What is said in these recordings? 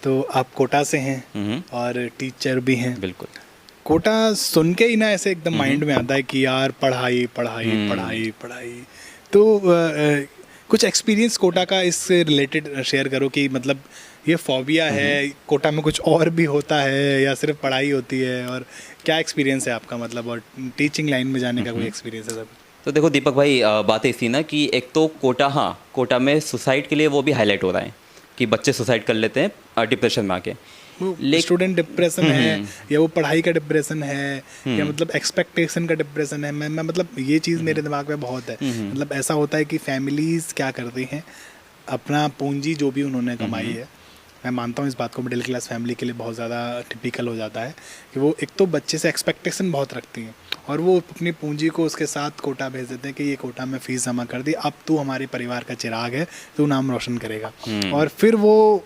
तो आप कोटा से हैं और टीचर भी हैं। बिल्कुल। कोटा सुन के ही ना ऐसे एकदम माइंड में आता है कि यार पढ़ाई पढ़ाई पढ़ाई पढ़ाई। तो कुछ एक्सपीरियंस कोटा का इससे रिलेटेड शेयर करो कि मतलब ये फोबिया है, कोटा में कुछ और भी होता है या सिर्फ पढ़ाई होती है, और क्या एक्सपीरियंस है आपका मतलब, और टीचिंग लाइन में जाने का कोई एक्सपीरियंस है सब? तो देखो दीपक भाई, बात ऐसी ना कि एक तो कोटा, हाँ कोटा में सुसाइड के लिए वो भी हाईलाइट हो रहा है कि बच्चे सुसाइड कर लेते हैं डिप्रेशन में आके। स्टूडेंट डिप्रेशन है या वो पढ़ाई का डिप्रेशन है या मतलब एक्सपेक्टेशन का डिप्रेशन है। मैं मतलब ये चीज़ मेरे दिमाग में बहुत है। मतलब ऐसा होता है कि फैमिलीज़ क्या करती हैं, अपना पूंजी जो भी उन्होंने कमाई है, मैं मानता हूँ इस बात को, मिडिल क्लास फैमिली के लिए बहुत ज़्यादा टिपिकल हो जाता है कि वो एक तो बच्चे से एक्सपेक्टेशन बहुत रखती हैं और वो अपनी पूंजी को उसके साथ कोटा भेज देते हैं कि ये कोटा में फ़ीस जमा कर दी, अब तू हमारे परिवार का चिराग है, तू नाम रोशन करेगा। और फिर वो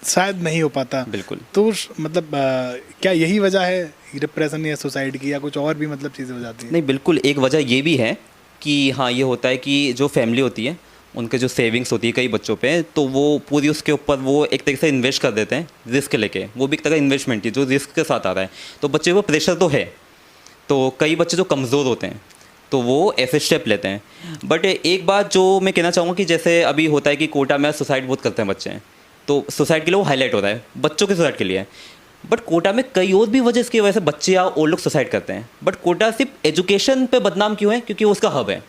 शायद नहीं हो पाता। बिल्कुल। तो मतलब क्या यही वजह है डिप्रेशन या सुसाइड की, या कुछ और भी मतलब चीज़ें हो जाती हैं? नहीं, बिल्कुल एक वजह ये भी है कि हाँ ये होता है कि जो फैमिली होती है उनके जो सेविंग्स होती है कई बच्चों पे, तो वो पूरी उसके ऊपर वो एक तरीके से इन्वेस्ट कर देते हैं रिस्क लेके। वो भी एक तरह इन्वेस्टमेंट ही जो रिस्क के साथ आ रहा है, तो बच्चे को प्रेशर तो है। तो कई बच्चे जो कमज़ोर होते हैं तो वो ऐसे स्टेप लेते हैं। बट एक बात जो मैं कहना चाहूँगा कि जैसे अभी होता है कि कोटा में सुसाइड बहुत करते हैं बच्चे, तो सुसाइड के लिए वो हाईलाइट होता है, बच्चों के सुसाइड के लिए। बट कोटा में कई और भी वजह इसकी वजह से बच्चे या और लोग सुसाइड करते हैं। बट कोटा सिर्फ एजुकेशन पे बदनाम क्यों है? क्योंकि वो उसका हब है।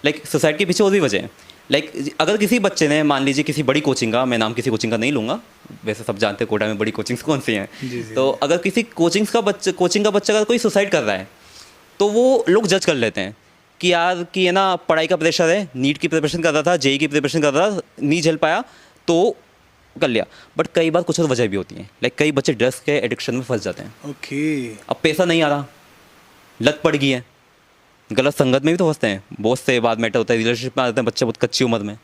लाइक सुसाइड के पीछे और भी वजह है। लाइक अगर किसी बच्चे ने, मान लीजिए किसी बड़ी कोचिंग का, मैं नाम किसी कोचिंग का नहीं लूँगा, वैसे सब जानते हैं कोटा में बड़ी कोचिंग्स कौन सी हैं। तो अगर किसी कोचिंग का बच्चा अगर कोई सुसाइड कर रहा है तो वो लोग जज कर लेते हैं कि यार कि है ना पढ़ाई का प्रेशर है, नीट की प्रिपरेशन कर रहा था, जेई की प्रिपरेशन कर रहा था, नहीं झेल पाया तो कर लिया। बट कई बार कुछ और वजह भी होती हैं। लाइक कई बच्चे ड्रग्स के एडिक्शन में फंस जाते हैं। ओके। अब पैसा नहीं आ रहा, लत पड़ गई है, गलत संगत में भी तो फंसते हैं। बहुत से बाद मैटर होता है, रिलेशनशिप में आते हैं बच्चे बहुत कच्ची उम्र में,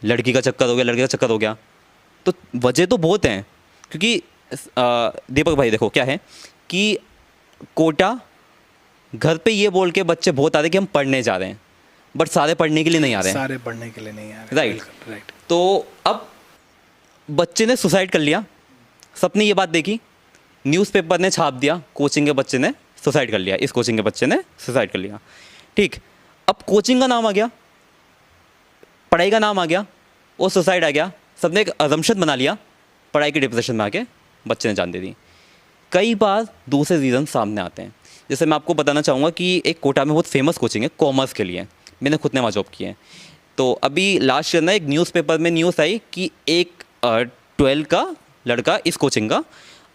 लड़की का चक्कर हो गया, लड़के का चक्कर हो गया। तो वजह तो बहुत हैं। क्योंकि दीपक भाई देखो क्या है कि कोटा घर पे ये बोल के बच्चे बहुत आ रहे हैं कि हम पढ़ने जा रहे हैं, बट सारे पढ़ने के लिए नहीं आ रहे हैं। सारे पढ़ने के लिए नहीं आ रहे। राइट। राइट। तो अब बच्चे ने सुसाइड कर लिया, सबने ये बात देखी, न्यूज़पेपर ने छाप दिया कोचिंग के बच्चे ने सुसाइड कर लिया, इस कोचिंग के बच्चे ने सुसाइड कर लिया। ठीक, अब कोचिंग का नाम आ गया, पढ़ाई का नाम आ गया और सुसाइड आ गया। सबने एक अजम्पशन बना लिया, पढ़ाई की डिप्रेशन में आके बच्चे ने जान दे दी। कई बार दूसरे रीज़न सामने आते हैं। जैसे मैं आपको बताना चाहूँगा कि एक कोटा में बहुत फेमस कोचिंग है कॉमर्स के लिए, मैंने खुद ने वहाँ जॉब की है। तो अभी लास्ट ईयर ना एक न्यूज़पेपर में न्यूज़ आई कि एक 12 का लड़का इस कोचिंग का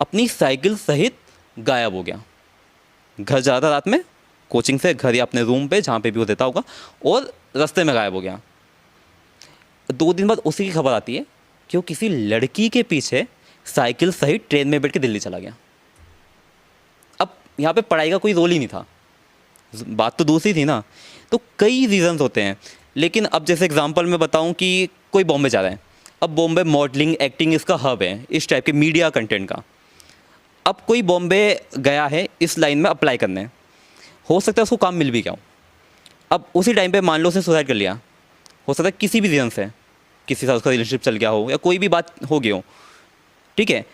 अपनी साइकिल सहित गायब हो गया। घर जा रहा था रात में कोचिंग से घर या अपने रूम पे जहाँ पे भी वो देता होगा, और रास्ते में गायब हो गया। 2 दिन बाद उसी की खबर आती है कि वो किसी लड़की के पीछे साइकिल सहित ट्रेन में बैठ के दिल्ली चला गया। अब यहाँ पे पढ़ाई का कोई रोल ही नहीं था, बात तो दूसरी थी ना। तो कई रीजंस होते हैं। लेकिन अब जैसे एग्जांपल मैं बताऊं कि कोई बॉम्बे जा रहा है, अब बॉम्बे मॉडलिंग एक्टिंग इसका हब है, इस टाइप के मीडिया कंटेंट का। अब कोई बॉम्बे गया है इस लाइन में अप्लाई करने, हो सकता है उसको काम मिल भी गया हो। अब उसी टाइम पे मान लो उसने सुसाइड कर लिया, हो सकता है किसी भी रीज़न से, किसी से उसका रिलेशनशिप चल गया हो या कोई भी बात हो गई हो, ठीक है।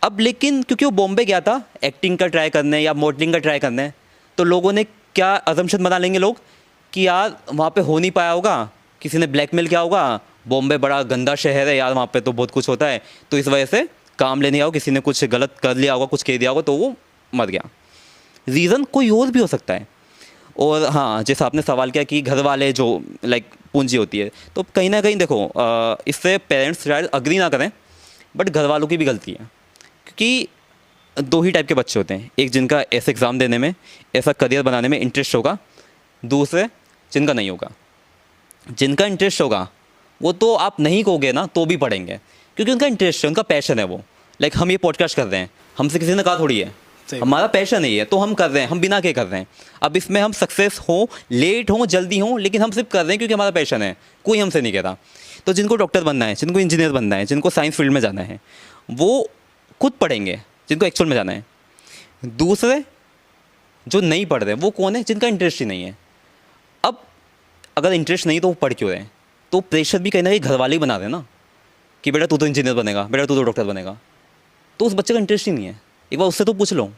अब लेकिन क्योंकि वो बॉम्बे गया था एक्टिंग का ट्राई करने या मॉडलिंग का ट्राई करने, तो लोगों ने क्या अजम्पशन बना लेंगे लोग कि यार वहाँ पे हो नहीं पाया होगा, किसी ने ब्लैकमेल किया होगा, बॉम्बे बड़ा गंदा शहर है यार, वहाँ पे तो बहुत कुछ होता है, तो इस वजह से काम लेने आओ, किसी ने कुछ गलत कर लिया होगा, कुछ कह दिया होगा, तो वो मर गया। रीज़न कोई और भी हो सकता है। और हाँ, जैसा आपने सवाल किया कि घर वाले जो लाइक पूंजी होती है, तो कहीं ना कहीं देखो इससे पेरेंट्स शायद अग्री ना करें, बट घर वालों की भी गलती है। क्योंकि 2 ही टाइप के बच्चे होते हैं, एक जिनका ऐसे एग्ज़ाम देने में, ऐसा करियर बनाने में इंटरेस्ट होगा, दूसरे जिनका नहीं होगा। जिनका इंटरेस्ट होगा वो तो आप नहीं कहोगे ना तो भी पढ़ेंगे, क्योंकि उनका इंटरेस्ट है, उनका पैशन है वो। लाइक हम ये पॉडकास्ट कर रहे हैं, हमसे किसी ने कहा थोड़ी है, हमारा पैशन नहीं है तो हम कर रहे हैं, हम बिना के कर रहे हैं। अब इसमें हम सक्सेस हो, लेट हो, जल्दी हो, लेकिन हम सिर्फ कर रहे हैं क्योंकि हमारा पैशन है, कोई हमसे नहीं कह रहा। तो जिनको डॉक्टर बनना है, जिनको इंजीनियर बनना है, जिनको साइंस फील्ड में जाना है, वो खुद पढ़ेंगे, जिनको एक्चुअल में जाना है। दूसरे जो नहीं पढ़ रहे वो कौन है? जिनका इंटरेस्ट ही नहीं है। अब अगर इंटरेस्ट नहीं तो वो पढ़ क्यों रहे हैं? तो प्रेशर भी कहीं ना कहीं घर वाले ही बना रहे हैं ना। कि बेटा तू तो इंजीनियर बनेगा, बेटा तू तो डॉक्टर बनेगा, तो उस बच्चे का इंटरेस्ट ही नहीं है। एक बार उससे तो पूछ लो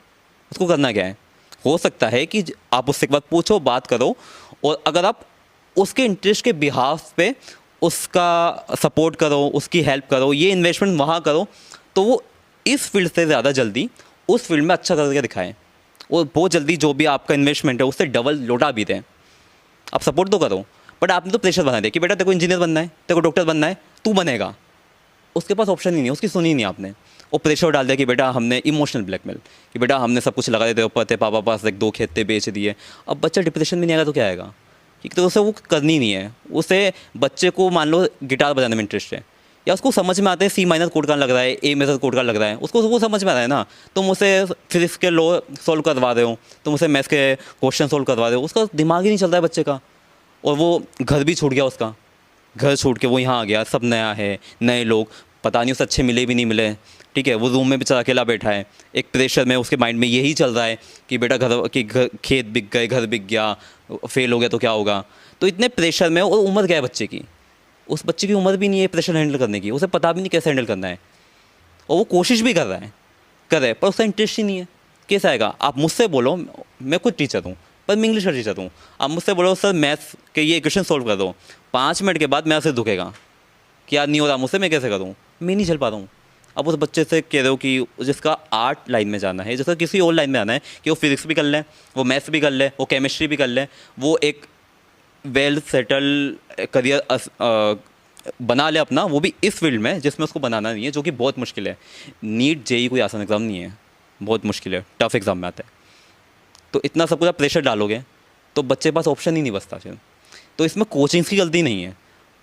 उसको करना क्या है। हो सकता है कि आप उससे एक बार पूछो, बात करो, और अगर आप उसके इंटरेस्ट के बिहाफ पे उसका सपोर्ट करो, उसकी हेल्प करो, ये इन्वेस्टमेंट वहाँ करो, तो वो इस फील्ड से ज़्यादा जल्दी उस फील्ड में अच्छा करके दिखाएं, और बहुत जल्दी जो भी आपका इन्वेस्टमेंट है उससे डबल लौटा भी दें। आप सपोर्ट तो करो, बट आपने तो प्रेशर बना दिया कि बेटा तेरे को इंजीनियर बनना है, तेरे को डॉक्टर बनना है, तू बनेगा। उसके पास ऑप्शन ही नहीं है, उसकी सुनी ही नहीं आपने। वो प्रेशर डाल दिया कि बेटा हमने इमोशनल ब्लैकमेल, कि बेटा हमने सब कुछ लगा देते ऊपर, तेरे पापा पास एक 2 खेत थे बेच दिए। अब बच्चा डिप्रेशन में नहीं आएगा तो क्या आएगा, क्योंकि तो उसे वो करनी नहीं है। उसे बच्चे को मान लो गिटार बजाने में इंटरेस्ट है, या उसको समझ में आते हैं सी माइनर कोड का लग रहा है, ए मेजर कोड का लग रहा है, उसको वो समझ में आ रहा है ना। तुम उसे फिजिक्स के लॉ सॉल्व करवा रहे हो, तुम उसे मैथ्स के क्वेश्चन सॉल्व करवा रहे हो, उसका दिमाग ही नहीं चल रहा है बच्चे का। और वो घर भी छूट गया, उसका घर छोड़ के वो यहाँ आ गया, सब नया है, नए लोग, पता नहीं उसे अच्छे मिले भी नहीं मिले, ठीक है। वो रूम में बेचारा अकेला बैठा है, एक प्रेशर में उसके माइंड में यही चल रहा है कि बेटा घर खेत बिक गए, घर बिक गया, फेल हो गया तो क्या होगा। तो इतने प्रेशर में, और उम्र क्या है बच्चे की, उस बच्चे की उम्र भी नहीं है प्रेशर हैंडल करने की, उसे पता भी नहीं कैसे हैंडल करना है, और वो कोशिश भी कर रहा है पर उसका इंटरेस्ट ही नहीं है। कैसे आएगा। आप मुझसे बोलो, मैं खुद टीचर हूँ पर मैं इंग्लिश का टीचर हूँ, आप मुझसे बोलो सर मैथ्स के ये इक्वेशन सॉल्व कर दो, 5 मिनट के बाद मैं उसे दुखेगा कि यार नहीं हो रहा मुझसे, मैं कैसे करूँ, मैं नहीं चल पा रहा हूँ। अब उस बच्चे से कह रहे हो कि जिसका आर्ट लाइन में जाना है, जिसका किसी और लाइन में आना है, कि वो फिजिक्स भी कर ले, वो मैथ्स भी कर ले, वो केमिस्ट्री भी कर ले, वो एक वेल सेटल करियर बना ले अपना, वो भी इस फील्ड में जिसमें उसको बनाना नहीं है, जो कि बहुत मुश्किल है। नीट जेई कोई आसान एग्ज़ाम नहीं है, बहुत मुश्किल है, टफ एग्ज़ाम में आता है। तो इतना सब कुछ आप प्रेशर डालोगे तो बच्चे के पास ऑप्शन ही नहीं बचता फिर। तो इसमें कोचिंग्स की गलती नहीं है,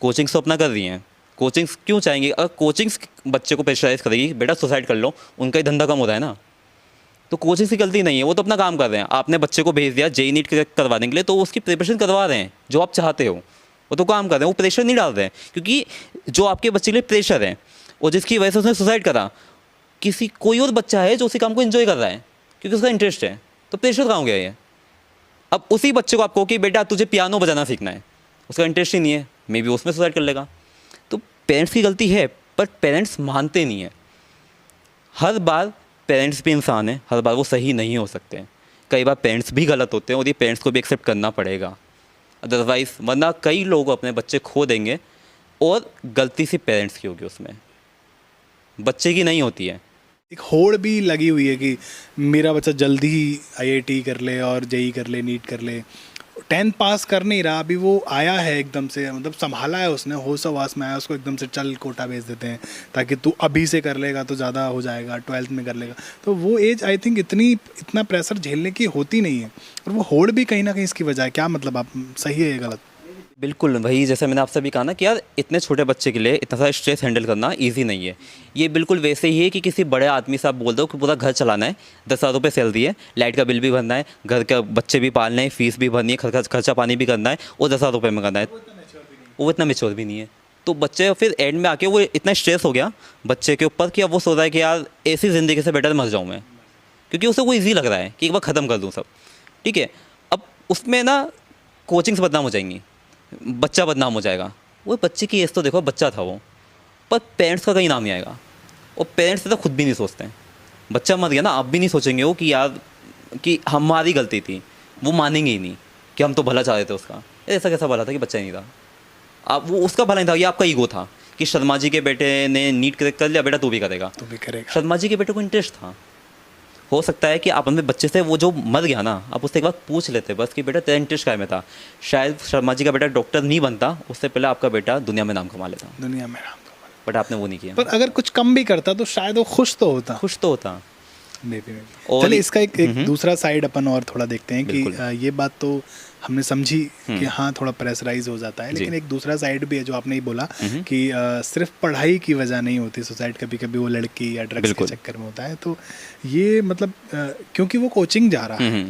कोचिंग्स तो अपना कर रही हैं। कोचिंग्स क्यों चाहेंगे, अगर कोचिंग्स बच्चे को प्रेशराइज करेगी बेटा सुसाइड कर लो, उनका ही धंधा कम होता है ना। तो कोचिंग्स की गलती नहीं है, वो तो अपना काम कर रहे हैं। आपने बच्चे को भेज दिया जेई नीट करवाने के लिए, तो उसकी प्रिपरेशन करवा रहे हैं जो आप चाहते हो, वो तो काम कर रहे हैं, वो प्रेशर नहीं डाल रहे हैं। क्योंकि जो आपके बच्चे के लिए प्रेशर है और जिसकी वजह से उसने सुसाइड करा, कोई और बच्चा है जो उसी काम को एंजॉय कर रहा है क्योंकि उसका इंटरेस्ट है, तो प्रेशर कहाँ हो गया ये। अब उसी बच्चे को आप कहो कि बेटा तुझे पियानो बजाना सीखना है, उसका इंटरेस्ट ही नहीं है, मे बी उसमें सुसाइड कर लेगा। तो पेरेंट्स की गलती है, पर पेरेंट्स मानते नहीं है। हर बार पेरेंट्स भी इंसान हैं, हर बार वो सही नहीं हो सकते हैं, कई बार पेरेंट्स भी गलत होते हैं, और ये पेरेंट्स को भी एक्सेप्ट करना पड़ेगा। अदरवाइज़ वरना कई लोग अपने बच्चे खो देंगे, और गलती सी पेरेंट्स की होगी, उसमें बच्चे की नहीं होती है। एक होड़ भी लगी हुई है कि मेरा बच्चा जल्दी ही आईआईटी कर ले और जेई कर ले, नीट कर ले। 10th पास कर नहीं रहा, अभी वो आया है एकदम से, मतलब संभाला है उसने, होश हवास में आया, उसको एकदम से चल कोटा भेज देते हैं ताकि तू अभी से कर लेगा तो ज़्यादा हो जाएगा, 12th में कर लेगा। तो वो एज आई थिंक इतना प्रेशर झेलने की होती नहीं है, और वो होड़ भी कहीं ना कहीं इसकी वजह है। क्या मतलब, आप सही है या गलत? बिल्कुल वही, जैसे मैंने आपसे भी कहा ना कि यार इतने छोटे बच्चे के लिए इतना सारा स्ट्रेस हैंडल करना इजी नहीं है। ये बिल्कुल वैसे ही है कि किसी बड़े आदमी से आप बोल दो कि पूरा घर चलाना है, 10,000 रुपये सैलरी है, लाइट का बिल भी भरना है, घर के बच्चे भी पालने हैं, फीस भी भरनी है, खर्चा पानी भी करना है, और 10,000 रुपये में करना है, वो इतना मेच्योर भी नहीं है। तो बच्चे फिर एंड में आके वो इतना स्ट्रेस हो गया बच्चे के ऊपर कि अब वो सोच रहा है कि यार ऐसी ज़िंदगी से बेटर मर जाऊँ मैं, क्योंकि उसे वो ईजी लग रहा है कि एक बार ख़त्म कर दूँ सब, ठीक है। अब उसमें ना कोचिंग्स बदनाम हो जाएंगी, बच्चा बदनाम हो जाएगा। वो बच्चे की एज तो देखो, बच्चा था वो, पर पेरेंट्स का कहीं नाम नहीं आएगा, और पेरेंट्स तो खुद भी नहीं सोचते हैं। बच्चा मर गया ना, आप भी नहीं सोचेंगे वो कि यार कि हमारी गलती थी, वो मानेंगे ही नहीं कि हम तो भला चाह रहे थे उसका। ऐसा कैसा भला था कि बच्चा ही नहीं था, आप वो उसका भला नहीं था, ये आपका ईगो था कि शर्मा जी के बेटे ने नीट क्रैक कर लिया, बेटा तू भी करेगा, तो भी करेगा। शर्मा जी के बेटे को इंटरेस्ट था। हो सकता है कि आप अपने बच्चे से, वो जो मर गया ना, आप उससे एक बार पूछ लेते बस कि बेटा तेरा इंटरेस्ट क्या में था। शायद शर्मा जी का बेटा डॉक्टर नहीं बनता, उससे पहले आपका बेटा दुनिया में नाम कमा लेता, दुनिया में नाम कमा। बट आपने वो नहीं किया। पर अगर कुछ कम भी करता तो शायद वो खुश तो होता। और चलिए इसका एक दूसरा साइड अपन और थोड़ा देखते हैं कि ये बात तो हमने समझी कि हाँ थोड़ा प्रेशराइज हो जाता है, लेकिन एक दूसरा साइड भी है जो आपने ही बोला कि सिर्फ पढ़ाई की वजह नहीं होती सुसाइड, कभी कभी वो लड़की या ड्रग्स के चक्कर में होता है। तो ये मतलब क्योंकि वो कोचिंग जा रहा है,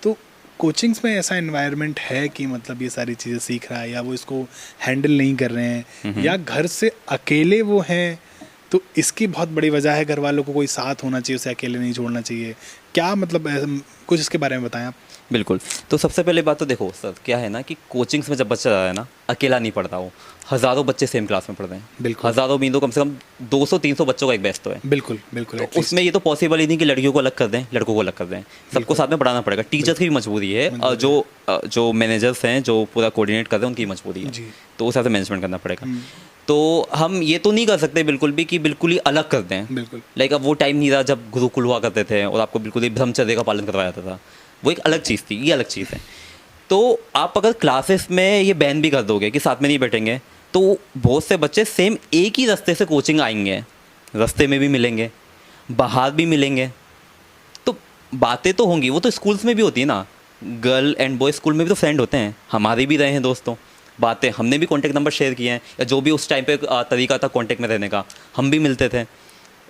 तो कोचिंग्स में ऐसा एनवायरनमेंट है कि मतलब ये सारी चीज़ें सीख रहा है, या वो इसको हैंडल नहीं कर रहे हैं, या घर से अकेले वो हैं तो इसकी बहुत बड़ी वजह है घर वालों को कोई साथ होना चाहिए, उसे अकेले नहीं छोड़ना चाहिए। क्या मतलब कुछ इसके बारे में बताएं आप। बिल्कुल। तो सबसे पहले बात तो देखो सर, क्या है ना कि कोचिंग्स में जब बच्चा जा रहा है ना, अकेला नहीं पढ़ता वो, हज़ारों बच्चे सेम क्लास में पढ़ते हैं। बिल्कुल। हज़ारों भी तो कम से कम 200-300 बच्चों का एक बैच तो है। बिल्कुल बिल्कुल। तो उसमें ये तो पॉसिबल ही नहीं कि लड़कियों को अलग कर दें, लड़कों को अलग कर दें, सबको साथ में पढ़ाना पड़ेगा। टीचर्स की भी मजबूरी है, जो मैनेजर्स हैं जो पूरा कोऑर्डिनेट कर रहे हैं उनकी मजबूरी है, तो उस हिसाब से मैनेजमेंट करना पड़ेगा। तो हम ये तो नहीं कर सकते बिल्कुल भी कि बिल्कुल ही अलग कर दें। बिल्कुल। लाइक अब वो टाइम नहीं रहा जब गुरुकुल हुआ करते थे और आपको बिल्कुल ही ब्रह्मचर्य का पालन करवाया जाता था, वो एक अलग चीज़ थी, ये अलग चीज़ है। तो आप अगर क्लासेस में ये बैन भी कर दोगे कि साथ में नहीं बैठेंगे, तो बहुत से बच्चे सेम एक ही रास्ते से कोचिंग आएंगे, रास्ते में भी मिलेंगे, बाहर भी मिलेंगे, तो बातें तो होंगी। वो तो स्कूल्स में भी होती है ना, गर्ल एंड बॉय स्कूल में भी तो फ्रेंड होते हैं, हमारे भी रहे हैं दोस्तों, बातें हमने भी कॉन्टैक्ट नंबर शेयर किए हैं, या जो भी उस टाइम पे तरीका था कॉन्टैक्ट में रहने का, हम भी मिलते थे।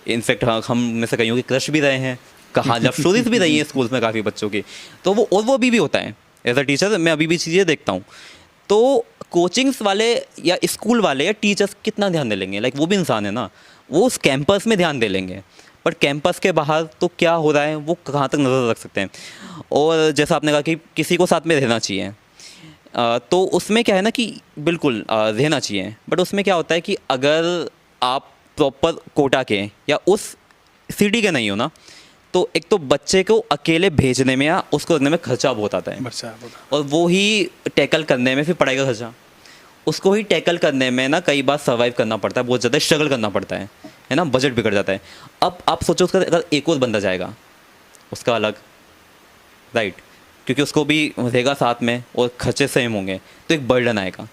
इनफैक्ट हम में से कईयों की क्रश भी रहे हैं, कहाँ लव स्टोरीज भी रही हैं स्कूल्स में काफ़ी बच्चों की। तो वो अभी भी होता है। एज अ टीचर मैं अभी भी चीज़ें देखता हूँ। तो कोचिंग्स वाले या स्कूल वाले या टीचर्स कितना ध्यान दे लेंगे, लाइक वो भी इंसान है ना, वो उस कैंपस में ध्यान दे लेंगे, बट कैंपस के बाहर तो क्या हो रहा है वो कहाँ तक नज़र रख सकते हैं। और जैसा आपने कहा कि किसी को साथ में रहना चाहिए, तो उसमें क्या है ना कि बिल्कुल रहना चाहिए, बट उसमें क्या होता है कि अगर आप प्रॉपर कोटा के या उस सिटी के नहीं हो ना, तो एक तो बच्चे को अकेले भेजने में या उसको करने में खर्चा बहुत आता है, और वो ही टैकल करने में फिर पढ़ाई का खर्चा, उसको ही टैकल करने में ना कई बार सर्वाइव करना पड़ता है, बहुत ज़्यादा स्ट्रगल करना पड़ता है ना, बजट बिगड़ जाता है। अब आप सोचो उसका अगर एक और बंदा जाएगा उसका अलग, राइट, क्योंकि उसको भी रहेगा साथ में और खर्चे सेम होंगे, तो एक बर्डन आएगा।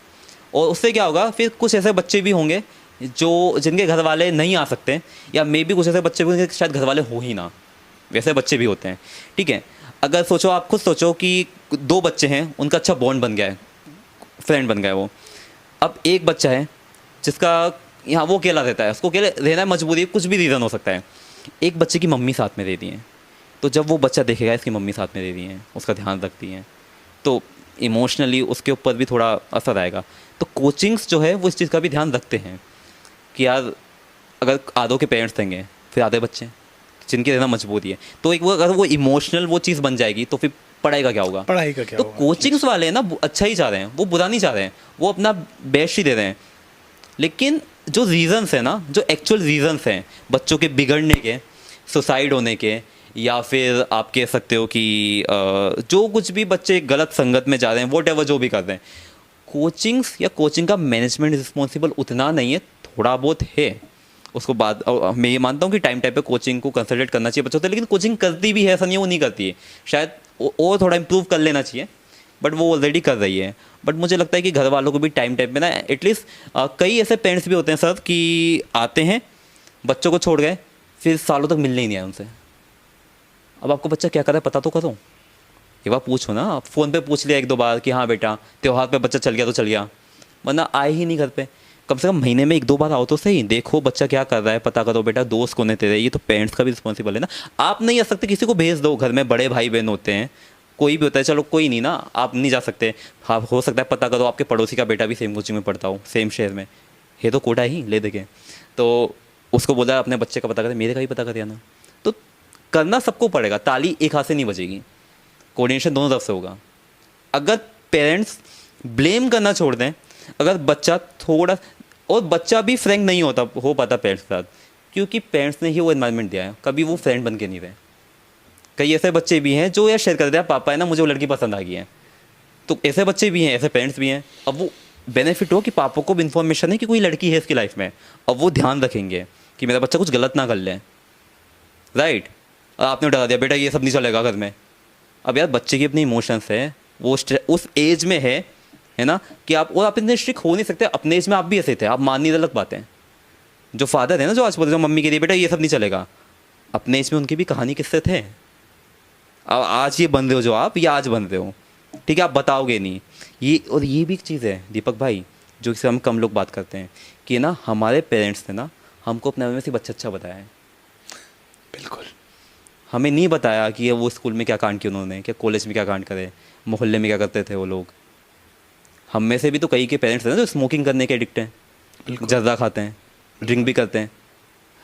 और उससे क्या होगा, फिर कुछ ऐसे बच्चे भी होंगे जो जिनके घर वाले नहीं आ सकते, या मे भी कुछ ऐसे बच्चे भी होंगे शायद घर वाले हो ही ना, वैसे बच्चे भी होते हैं। ठीक है, अगर सोचो, आप खुद सोचो कि 2 बच्चे हैं, उनका अच्छा बॉन्ड बन गया है, फ्रेंड बन गया है वो। अब एक बच्चा है जिसका यहाँ वो अकेला रहता है, उसको अकेले रहना मजबूरी है, कुछ भी रीज़न हो सकता है। एक बच्चे की मम्मी साथ में रहती हैं, तो जब वो बच्चा देखेगा इसकी मम्मी साथ में रहती हैं, उसका ध्यान रखती हैं, तो इमोशनली उसके ऊपर भी थोड़ा असर आएगा। तो कोचिंग्स जो है वो इस चीज़ का भी ध्यान रखते हैं कि यार अगर आधों के पेरेंट्स देंगे, फिर आधे बच्चे जिनकी रहना मजबूरी है, तो एक वो अगर वो इमोशनल वो चीज़ बन जाएगी, तो फिर पढ़ाई का क्या होगा, पढ़ाई का क्या तो होगा। कोचिंग्स वाले हैं ना अच्छा ही चाह रहे हैं, वो बुरा नहीं चाह रहे हैं, वो अपना बेस्ट ही दे रहे हैं। लेकिन जो रीज़न्स हैं ना, जो एक्चुअल रीज़न्स हैं बच्चों के बिगड़ने के, सुसाइड होने के, या फिर आप कह सकते हो कि जो कुछ भी बच्चे गलत संगत में जा रहे हैं, वॉट एवर जो भी कर रहे हैं, कोचिंग्स या कोचिंग का मैनेजमेंट रिस्पॉन्सिबल उतना नहीं है, थोड़ा बहुत है उसको। बाद मैं ये मानता हूँ कि टाइम पे कोचिंग को कंसल्टेट करना चाहिए बच्चों से, लेकिन कोचिंग करती भी है, ऐसा नहीं है वो नहीं करती है, शायद और थोड़ा इम्प्रूव कर लेना चाहिए, बट वो ऑलरेडी कर रही है। बट मुझे लगता है कि घर वालों को भी टाइम पे ना एटलीस्ट, कई ऐसे पेरेंट्स भी होते हैं सर कि आते हैं, बच्चों को छोड़ गए, फिर सालों तक मिलने ही नहीं आए उनसे। अब आपको बच्चा क्या कर रहा है पता तो करो, एक बार पूछो ना, फ़ोन पे पूछ लिया 1-2 बार कि हाँ बेटा त्यौहार पे बच्चा चल गया तो चल गया, वरना आए ही नहीं घर पे। कम से कम महीने में 1-2 बार आओ तो सही, देखो बच्चा क्या कर रहा है, पता करो बेटा, दोस्त कौन है तेरे, ये तो पेरेंट्स का भी रिस्पॉन्सिबल है ना। आप नहीं आ सकते, किसी को भेज दो, घर में बड़े भाई बहन होते हैं, कोई भी होता है, चलो कोई नहीं ना, आप नहीं जा सकते, हाँ हो सकता है पता करो आपके पड़ोसी का बेटा भी सेम कोचिंग में पढ़ता हो, सेम शहर में है, तो कोटा ही ले देखे, तो उसको बोला अपने बच्चे का पता करें, मेरे का भी पता कर ना। तो करना सबको पड़ेगा, ताली एक हाथ से नहीं बजेगी, कोऑर्डिनेशन दोनों तरफ से होगा। अगर पेरेंट्स ब्लेम करना छोड़ दें, अगर बच्चा थोड़ा, और बच्चा भी फ्रेंक नहीं हो पाता पेरेंट्स के साथ, क्योंकि पेरेंट्स ने ही वो एनवायरनमेंट दिया है, कभी वो फ्रेंड बन के नहीं रहे। कई ऐसे बच्चे भी हैं जो यार शेयर करते हैं, पापा है ना मुझे वो लड़की पसंद आ गई है, तो ऐसे बच्चे भी हैं, ऐसे पेरेंट्स भी हैं। अब वो बेनिफिट हो कि पापा को भी इन्फॉर्मेशन है कि कोई लड़की है इसकी लाइफ में, अब वो ध्यान रखेंगे कि मेरा बच्चा कुछ गलत ना कर ले, राइट। आपने डरा दिया बेटा ये सब नहीं चलेगा घर में। अब यार बच्चे की अपनी इमोशंस है, वो उस एज में है ना, कि आप, और आप इतने स्ट्रिक्ट हो नहीं सकते, अपने एज में आप भी ऐसे थे, आप मान नहीं, अलग बात है। जो फादर है ना जो आज बोलते हैं मम्मी के लिए बेटा ये सब नहीं चलेगा, अपने एज में उनकी भी कहानी किस्से थे। अब आज ये बन रहे हो जो आप, ये आज बन रहे हो, ठीक है, आप बताओगे नहीं ये। और ये भी एक चीज़ है दीपक भाई, जो कि हम कम लोग बात करते हैं, कि ना हमारे पेरेंट्स ने ना हमको अपने में से बच्चा अच्छा बताया है। बिल्कुल, हमें नहीं बताया कि ये वो स्कूल में क्या कांड किया उन्होंने, क्या कॉलेज में क्या कांड करे, मोहल्ले में क्या करते थे वो लोग। हम में से भी तो कई के पेरेंट्स हैं ना जो स्मोकिंग करने के एडिक्ट हैं, जर्दा खाते हैं, ड्रिंक भी करते हैं,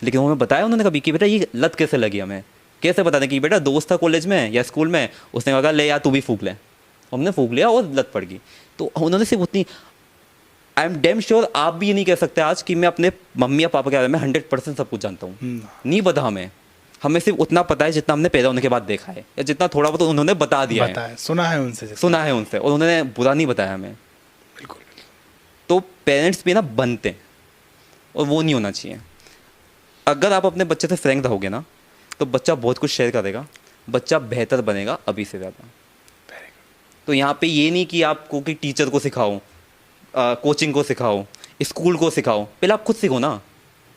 लेकिन वो हमें बताया उन्होंने कभी कि बेटा ये लत कैसे लगी हमें, कैसे बता दें कि बेटा दोस्त था कॉलेज में या स्कूल में, उसने कहा ले यार तू भी फूंक ले, हमने फूंक लिया और लत पड़ गई। तो उन्होंने सिर्फ उतनी, आई एम डेम श्योर आप भी ये नहीं कह सकते आज कि मैं अपने मम्मी या पापा के बारे में 100% सब कुछ जानता हूँ, नहीं पता हमें सिर्फ उतना पता है जितना हमने पैदा होने के बाद देखा है, या जितना थोड़ा बहुत उन्होंने बता दिया है, सुना है उनसे, और उन्होंने बुरा नहीं बताया हमें। बिल्कुल। तो पेरेंट्स भी ना बनते हैं, और वो नहीं होना चाहिए। अगर आप अपने बच्चे से फ्रैंक रहोगे ना तो बच्चा बहुत कुछ शेयर करेगा, बच्चा बेहतर बनेगा अभी से ज़्यादा। तो यहाँ पे ये नहीं कि आपको कि टीचर को सिखाओ, कोचिंग को सिखाओ, स्कूल को सिखाओ, पहले आप खुद सीखो ना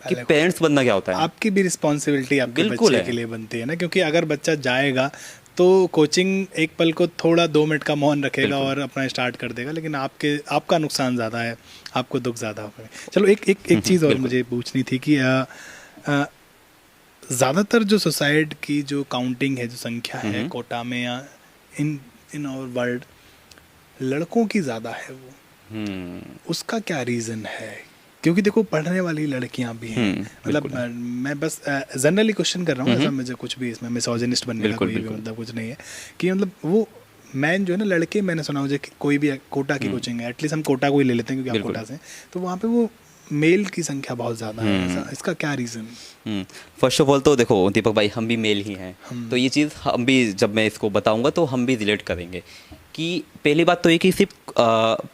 कि पेरेंट्स बनना क्या होता है। आपकी भी रिस्पॉन्सिबिलिटी आपके बच्चे के लिए बनती है ना, क्योंकि अगर बच्चा जाएगा तो कोचिंग एक पल को थोड़ा 2 मिनट का मौन रखेगा और अपना स्टार्ट कर देगा, लेकिन आपका नुकसान ज़्यादा है, आपको दुख ज़्यादा होगा। चलो एक चीज़ और मुझे पूछनी थी कि ज़्यादातर जो सुसाइड की जो काउंटिंग है, जो संख्या है कोटा में या इन आवर वर्ल्ड, लड़कों की ज़्यादा है वो, उसका क्या रीज़न है? क्योंकि देखो पढ़ने वाली लड़कियां भी हैं, मतलब मैं बस जनरली क्वेश्चन कर रहा हूँ, ऐसा मुझे कुछ भी इसमें मिसोजिनिस्ट बनने का कोई भी मतलब कुछ नहीं है कि मतलब वो मैन जो है ना, लड़के मैंने सुना मुझे कोई भी कोटा की कोचिंग है, एटलीस्ट हम कोटा को ही ले लेते हैं क्योंकि आप कोटा से, तो वहाँ पे वो मेल की संख्या बहुत ज़्यादा है, इसका क्या रीज़न? फर्स्ट ऑफ ऑल तो देखो दीपक भाई, हम भी मेल ही हैं, तो ये चीज़ हम भी जब मैं इसको बताऊंगा तो हम भी रिलेट करेंगे कि पहली बात तो ये कि सिर्फ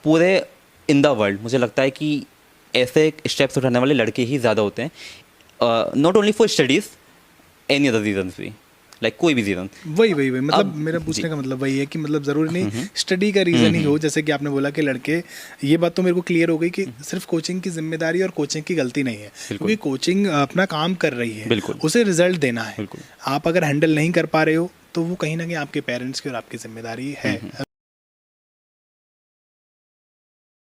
पूरे इन द वर्ल्ड मुझे लगता है कि ऐसे स्टेप्स उठाने वाले लड़के ही ज़्यादा होते हैं, not only for studies, any other reasons भी, लाइक कोई भी रीज़न। वही मतलब मेरा पूछने का मतलब वही है कि मतलब ज़रूरी नहीं स्टडी का रीज़न ही हो, जैसे कि आपने बोला कि लड़के, ये बात तो मेरे को क्लियर हो गई कि सिर्फ कोचिंग की जिम्मेदारी और कोचिंग की गलती नहीं है, क्योंकि कोचिंग अपना काम कर रही है, उसे रिजल्ट देना है। आप अगर हैंडल नहीं कर पा रहे हो तो वो कहीं ना कहीं आपके पेरेंट्स की और आपकी जिम्मेदारी है।